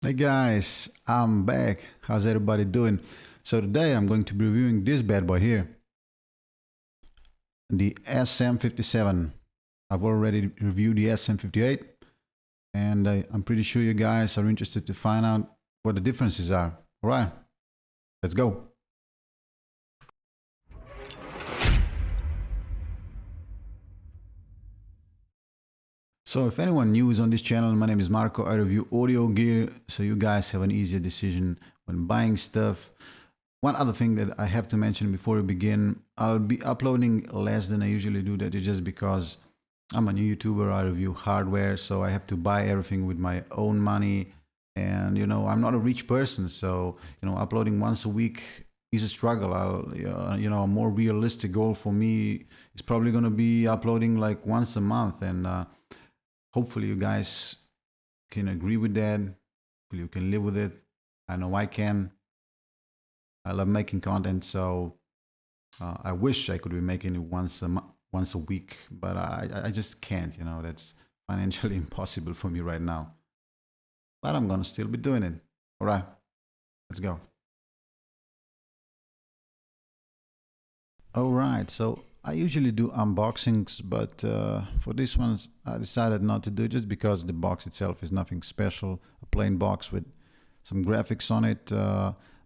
Hey guys, I'm back. How's everybody doing? So today I'm going to be reviewing this bad boy here, the sm57. I've already reviewed the sm58, and I'm pretty sure you guys are interested to find out what the differences are. All right, let's go. So if anyone new is on this channel, my name is Marco. I review audio gear so you guys have an easier decision when buying stuff. One other thing that I have to mention before we begin, I'll be uploading less than I usually do. That is just because I'm a new YouTuber. I review hardware, so I have to buy everything with my own money. And I'm not a rich person, so uploading once a week is a struggle. A more realistic goal for me is probably going to be uploading like once a month, and hopefully you guys can agree with that. Hopefully you can live with it. I know I can. I love making content, so I wish I could be making it once a week, but I just can't. That's financially impossible for me right now. But I'm gonna still be doing it. All right, let's go. All right, so I usually do unboxings, but for this one I decided not to do it just because the box itself is nothing special, a plain box with some graphics on it.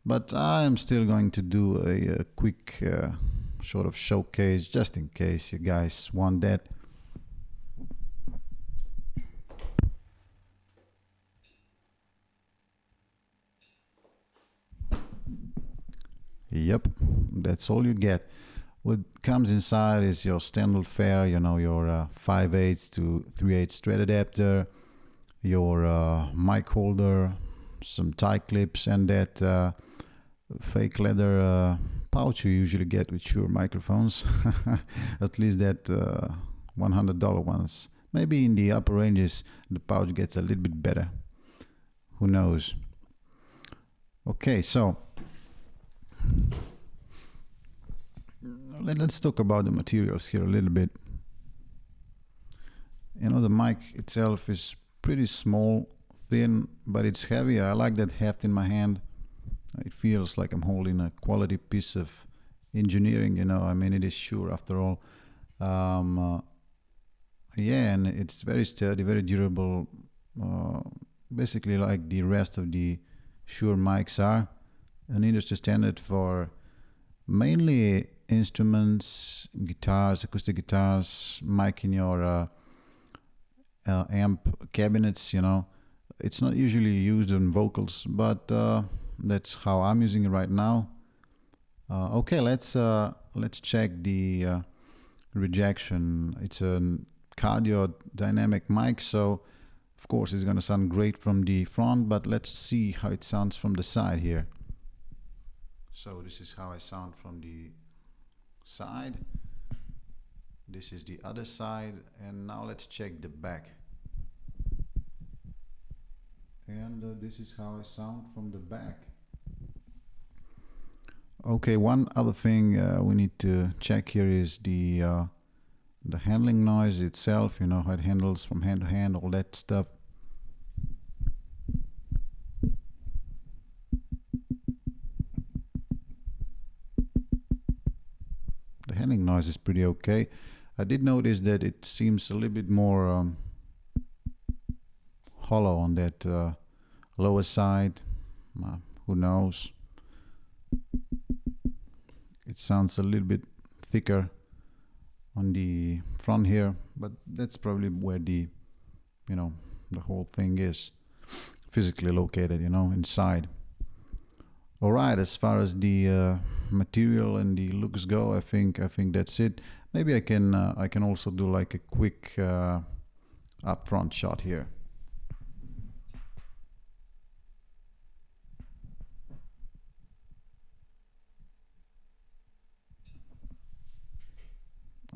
But I am still going to do a quick sort of showcase just in case you guys want that. Yep, that's all you get. What comes inside is your standard fare, your 5/8 to 3/8 straight adapter, your mic holder, some tie clips, and that fake leather pouch you usually get with Shure microphones. At least that $100 ones. Maybe in the upper ranges the pouch gets a little bit better. Who knows? Okay, so let's talk about the materials here a little bit. The mic itself is pretty small, thin, but it's heavy. I like that heft in my hand. It feels like I'm holding a quality piece of engineering, I mean, it is Shure after all. Yeah, and it's very sturdy, very durable, basically like the rest of the Shure mics are. An industry standard for mainly instruments, guitars, acoustic guitars, mic in your amp cabinets. It's not usually used on vocals, but that's how I'm using it right now. Okay, let's check the Rejection. It's a cardio dynamic mic, so of course it's gonna sound great from the front, but let's see how it sounds from the side here. So this is how I sound from the side. This is the other side, and now let's check the back. And this is how I sound from the back. Okay, one other thing we need to check here is the handling noise itself. How it handles from hand to hand, all that stuff. The handling noise is pretty okay. I did notice that it seems a little bit more hollow on that lower side. Who knows? It sounds a little bit thicker on the front here, but that's probably where the whole thing is physically located, inside. All right, as far as the material and the looks go, I think that's it. Maybe I can also do like a quick upfront shot here.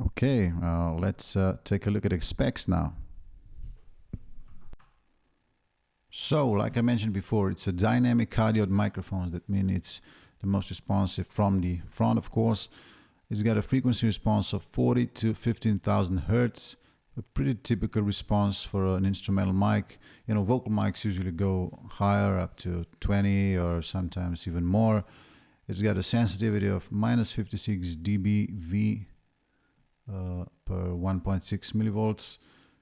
Okay, let's take a look at the specs now. So, like I mentioned before, it's a dynamic cardioid microphone. That means it's the most responsive from the front, of course. It's got a frequency response of 40 to 15,000 hertz. a pretty typical response for an instrumental mic. You know, vocal mics usually go higher, up to 20 or sometimes even more. It's got a sensitivity of minus 56 dBV per 1.6 millivolts.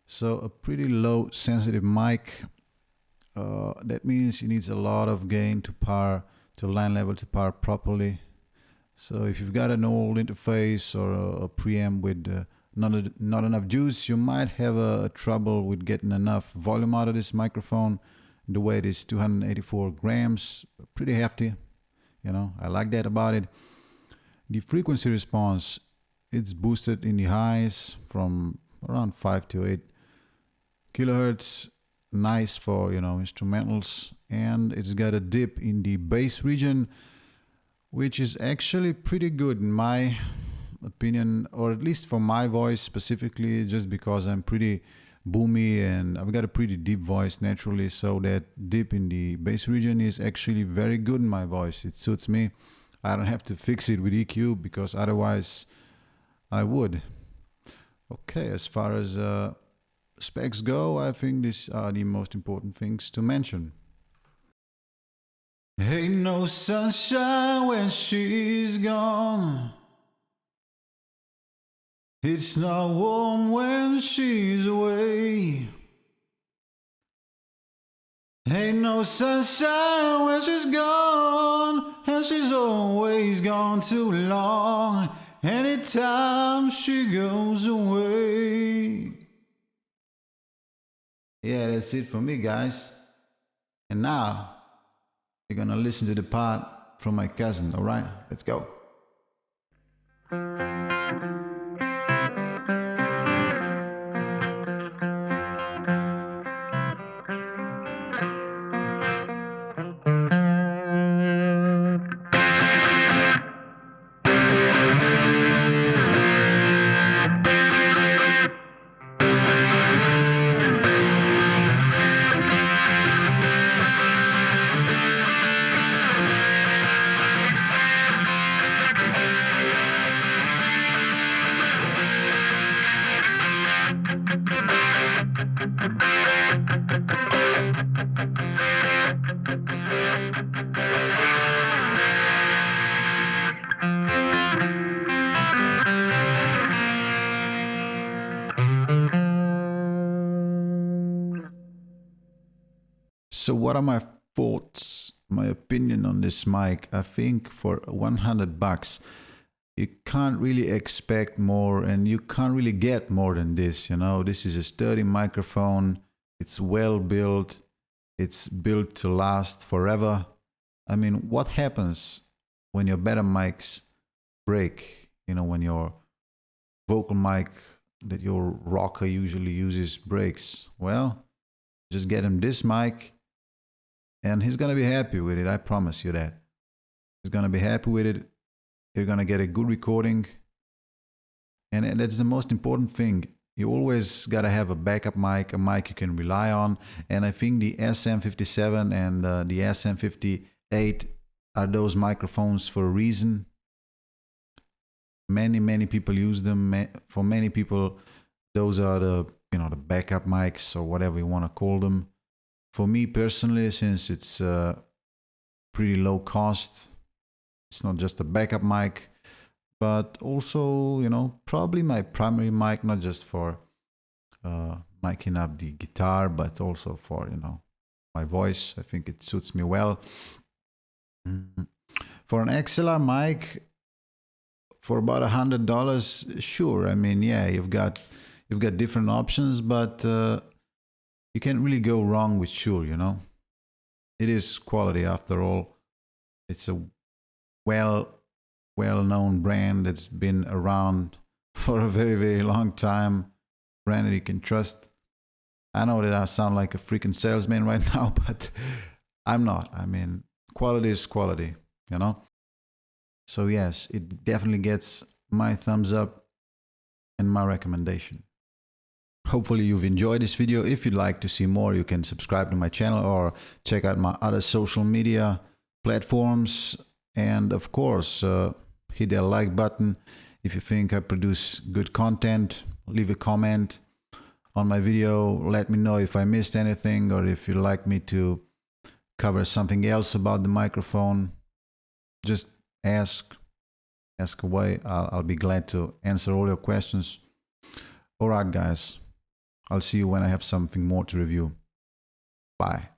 So a pretty low sensitive mic. That means it needs a lot of gain to power, to line level to power properly. So if you've got an old interface or a preamp with not enough juice, you might have trouble with getting enough volume out of this microphone. The weight is 284 grams, pretty hefty. You know, I like that about it. The frequency response, it's boosted in the highs from around 5 to 8 kilohertz. Nice for, you know, instrumentals. And it's got a dip in the bass region, which is actually pretty good in my opinion, or at least for my voice specifically, just because I'm pretty boomy and I've got a pretty deep voice naturally. So that dip in the bass region is actually very good in my voice. It suits me. I don't have to fix it with EQ because otherwise I would. Okay, as far as specs go, I think these are the most important things to mention. Ain't no sunshine when she's gone. It's not warm when she's away. Ain't no sunshine when she's gone, and she's always gone too long. Anytime she goes away. Yeah, that's it for me, guys. And now you're gonna listen to the part from my cousin, alright? Let's go. So what are my thoughts, my opinion on this mic? I think for $100, you can't really expect more and you can't really get more than this, you know. This is a sturdy microphone. It's well built. It's built to last forever. I mean, what happens when your better mics break? You know, when your vocal mic that your rocker usually uses breaks. Well, just get him this mic and he's gonna be happy with it. I promise you that. He's gonna be happy with it. You're gonna get a good recording. And that's the most important thing. You always gotta have a backup mic, a mic you can rely on. And I think the sm57 and the sm58 are those microphones for a reason. Many people use them. For many people, those are the, you know, the backup mics or whatever you want to call them. For me personally, since it's pretty low cost, it's not just a backup mic, but also, you know, probably my primary mic, not just for miking up the guitar, but also for, you know, my voice. I think it suits me well. For an XLR mic, for about $100, sure. I mean, yeah, you've got different options, but you can't really go wrong with Shure, you know. It is quality after all. It's a well-known brand that's been around for a very long time. Brand that you can trust. I know that I sound like a freaking salesman right now, but I'm not. I mean, quality is quality, you know. So yes, it definitely gets my thumbs up and my recommendation. Hopefully you've enjoyed this video. If you'd like to see more, you can subscribe to my channel or check out my other social media platforms. And of course, hit that like button if you think I produce good content. Leave a comment. on my video. Let me know if I missed anything or if you'd like me to cover something else about the microphone. Just ask away. I'll be glad to answer all your questions. All right, guys. I'll see you when I have something more to review. Bye.